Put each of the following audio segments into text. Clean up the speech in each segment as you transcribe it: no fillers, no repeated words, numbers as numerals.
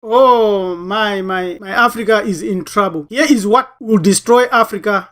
Oh, my Africa is in trouble. Here is what will destroy Africa.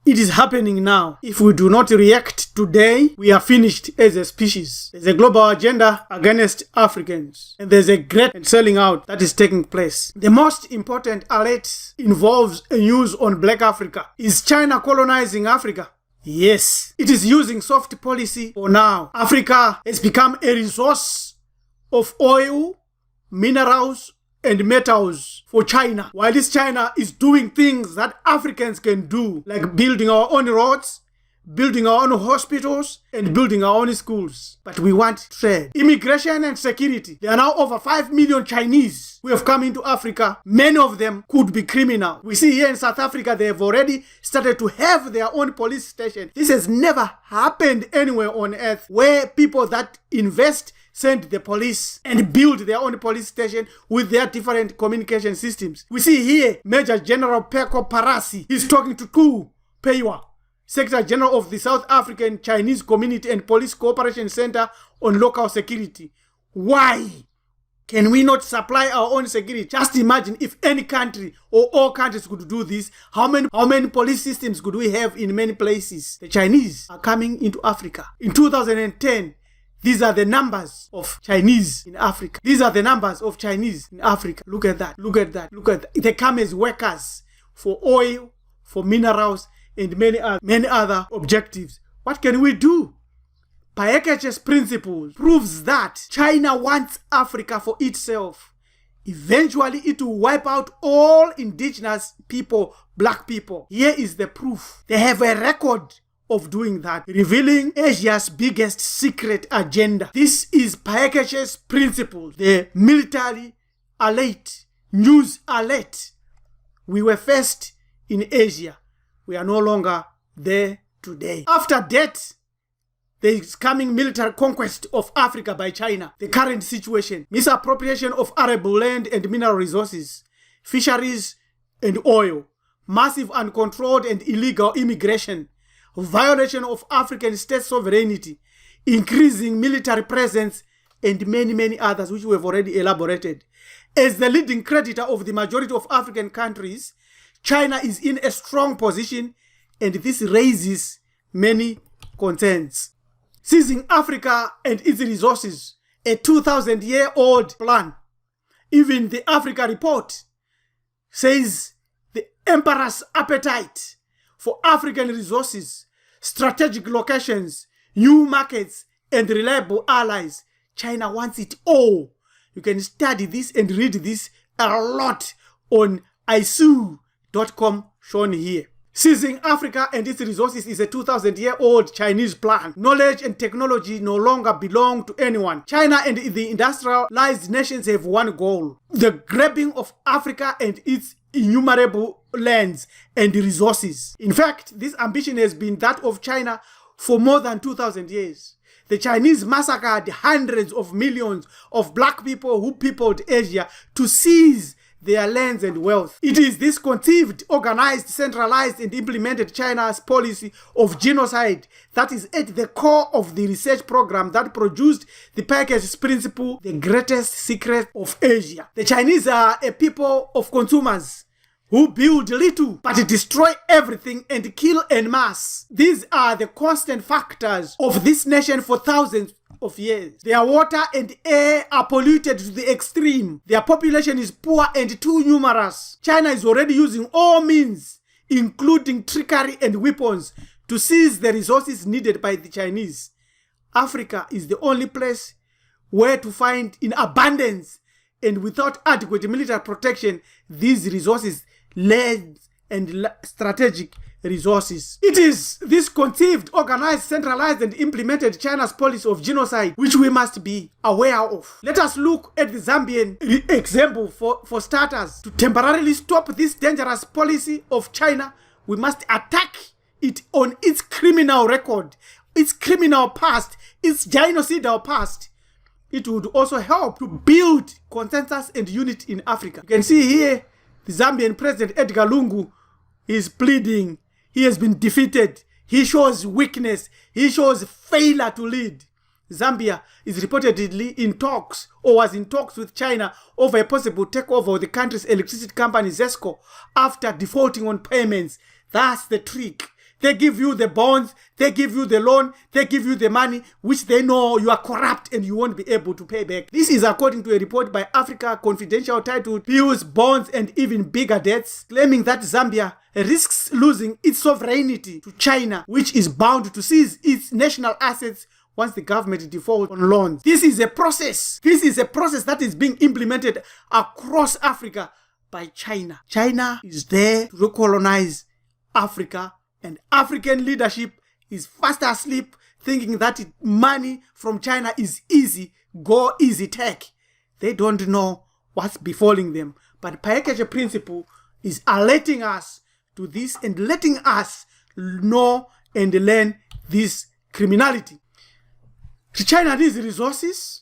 It is happening now. If we do not react today, we are finished as a species. There's a global agenda against Africans, and there's a great selling out that is taking place. The most important alert involves a news on Black Africa. Is China colonizing Africa? Yes. It is using soft policy for now. Africa has become a resource of oil, minerals, and metals for China, while this China is doing things that Africans can do, like building our own roads, building our own hospitals, and building our own schools. But we want trade, immigration, and security. There are now over 5 million Chinese who have come into Africa. Many of them could be criminal. We see here in South Africa, they have already started to have their own police station. This has never happened anywhere on earth, where people that invest send the police and build their own police station with their different communication systems. We see here Major General Peko Parasi. He's talking to Ku Peiwa, Secretary General of the South African Chinese Community and Police Cooperation Center on Local Security. Why can we not supply our own security? Just imagine if any country or all countries could do this. How many police systems could we have in many places? The Chinese are coming into Africa. In 2010, these are the numbers of Chinese in Africa. These are the numbers of Chinese in Africa. Look at that. Look at that. Look at that. They come as workers for oil, for minerals, and many other objectives. What can we do? Paeketje's principle proves that China wants Africa for itself. Eventually, it will wipe out all indigenous people, black people. Here is the proof. They have a record of doing that, revealing Asia's biggest secret agenda. This is Paeketje's principle, the military alert, news alert. We were first in Asia. We are no longer there today. After that, there is coming military conquest of Africa by China. The current situation, misappropriation of arable land and mineral resources, fisheries and oil, massive uncontrolled and illegal immigration, violation of African state sovereignty, increasing military presence, and many others which we have already elaborated. As the leading creditor of the majority of African countries, China is in a strong position, and this raises many concerns. Seizing Africa and its resources, a 2,000-year-old plan. Even the Africa report says the emperor's appetite for African resources, strategic locations, new markets, and reliable allies. China wants it all. You can study this and read this a lot on isu.com shown here. Seizing Africa and its resources is a 2,000-year-old Chinese plan. Knowledge and technology no longer belong to anyone. China and the industrialized nations have one goal: the grabbing of Africa and its innumerable lands and resources. In fact, this ambition has been that of China for more than 2,000 years. The Chinese massacred hundreds of millions of black people who peopled Asia to seize their lands and wealth. It is this conceived, organized, centralized, and implemented China's policy of genocide that is at the core of the research program that produced the Paeketje's principle, the greatest secret of Asia. The Chinese are a people of consumers who build little but destroy everything and kill en masse. These are the constant factors of this nation for thousands of years. Their water and air are polluted to the extreme. Their population is poor and too numerous. China is already using all means, including trickery and weapons, to seize the resources needed by the Chinese. Africa is the only place where to find in abundance and without adequate military protection these resources, land and strategic resources. It is this conceived, organized, centralized, and implemented China's policy of genocide which we must be aware of. Let us look at the Zambian example for starters. To temporarily stop this dangerous policy of China, we must attack it on its criminal record, its criminal past, its genocidal past. It would also help to build consensus and unity in Africa. You can see here the Zambian President Edgar Lungu is pleading. He has been defeated. He shows weakness. He shows failure to lead. Zambia is reportedly in talks or was in talks with China over a possible takeover of the country's electricity company ZESCO after defaulting on payments. That's the trick. They give you the bonds, they give you the loan, they give you the money, which they know you are corrupt and you won't be able to pay back. This is according to a report by Africa Confidential titled Bills, Bonds and Even Bigger Debts, claiming that Zambia risks losing its sovereignty to China, which is bound to seize its national assets once the government defaults on loans. This is a process. This is a process that is being implemented across Africa by China. China is there to recolonize Africa, and African leadership is fast asleep, thinking that money from China is easy, go easy tech. They don't know what's befalling them. But Paeketja Principle is alerting us to this and letting us know and learn this criminality. China needs resources.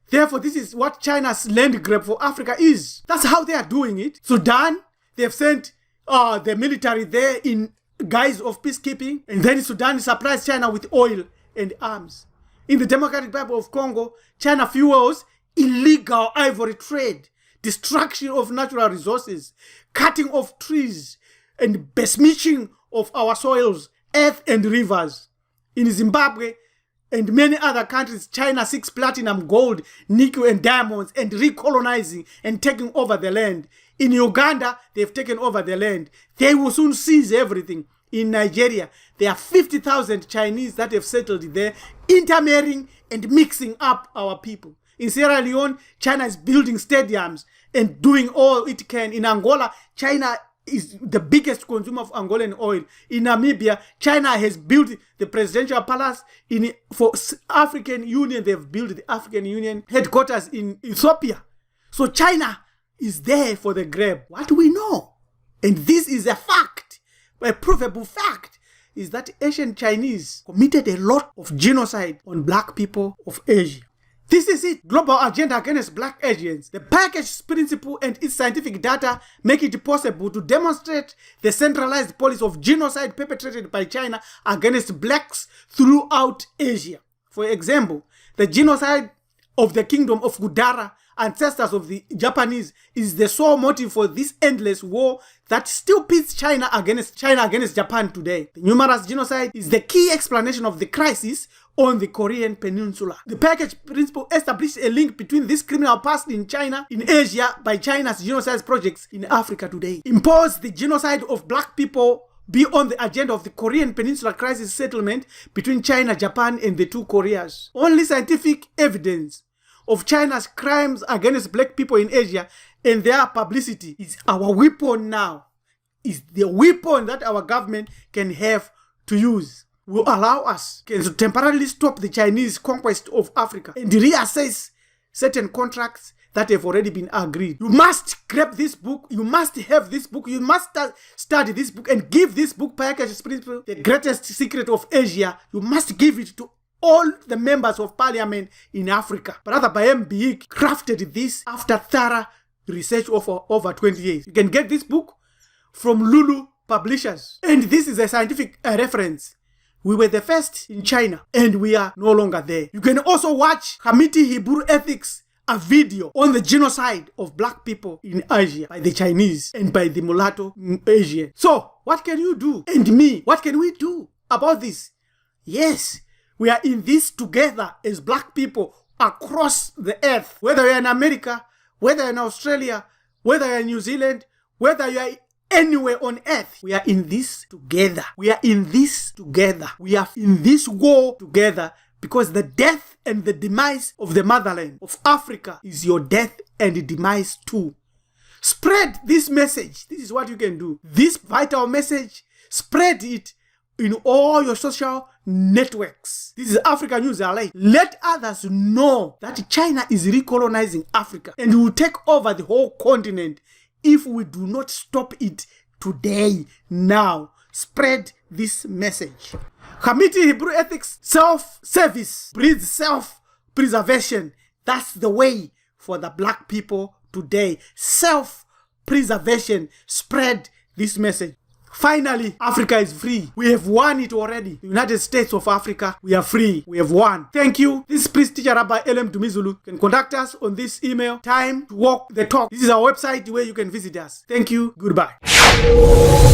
Therefore, this is what China's land grab for Africa is. That's how they are doing it. Sudan, they've sent the military there in guise of peacekeeping, and then Sudan supplies China with oil and arms. In the Democratic Republic of Congo, China fuels illegal ivory trade, destruction of natural resources, cutting of trees, and besmirching of our soils, earth, and rivers. In Zimbabwe and many other countries, China seeks platinum, gold, nickel, and diamonds, and recolonizing and taking over the land. In Uganda, they've taken over the land. They will soon seize everything. In Nigeria, there are 50,000 Chinese that have settled there, intermarrying and mixing up our people. In Sierra Leone, China is building stadiums and doing all it can. In Angola, China is the biggest consumer of Angolan oil. In Namibia, China has built the presidential palace. For African Union, they've built the African Union headquarters in Ethiopia. So China is there for the grab. What do we know? And this is a fact, a provable fact, is that Asian Chinese committed a lot of genocide on black people of Asia. This is it. Global agenda against black Asians. The Paeketja Principle and its scientific data make it possible to demonstrate the centralized policy of genocide perpetrated by China against blacks throughout Asia. For example, the genocide of the kingdom of Gudara, ancestors of the Japanese, is the sole motive for this endless war that still pits China against Japan today. The numerous genocide is the key explanation of the crisis on the Korean Peninsula. The Paeketja Principle established a link between this criminal past in China, in Asia, by China's genocide projects in Africa today. Impose the genocide of black people be on the agenda of the Korean Peninsula crisis settlement between China, Japan, and the two Koreas. Only scientific evidence of China's crimes against black people in Asia and their publicity is our weapon now. Is the weapon that our government can have to use. Will allow us to temporarily stop the Chinese conquest of Africa and reassess certain contracts that have already been agreed. You must grab this book. You must have this book. You must study this book and give this book, Paeketja Principle, the greatest secret of Asia. You must give it to all the members of parliament in Africa. Brother Bayem Biik crafted this after thorough research of over 20 years. You can get this book from Lulu Publishers. And this is a scientific reference. We were the first in China and we are no longer there. You can also watch Hamiti Hebrew Ethics, a video on the genocide of black people in Asia by the Chinese and by the mulatto Asian. So, what can you do? And me, what can we do about this? Yes, we are in this together as black people across the earth. Whether you're in America, whether you're in Australia, whether you're in New Zealand, whether you're anywhere on earth, we are in this together. We are in this together. We are in this war together, because the death and the demise of the motherland of Africa is your death and demise too. Spread this message. This is what you can do. This vital message, spread it in all your social networks. This is Africa News Alert. Let others know that China is recolonizing Africa and will take over the whole continent if we do not stop it today, now. Spread this message. Hamiti Hebrew Ethics, self-service breeds self-preservation. That's the way for the black people today. Self-preservation. Spread this message. Finally, Africa is free. We have won it already. The United States of Africa, we are free. We have won. Thank you. This is Priest Teacher Rabbi Elem Dumizulu. You can contact us on this email, time to walk the talk. This is our website where you can visit us. Thank you. Goodbye.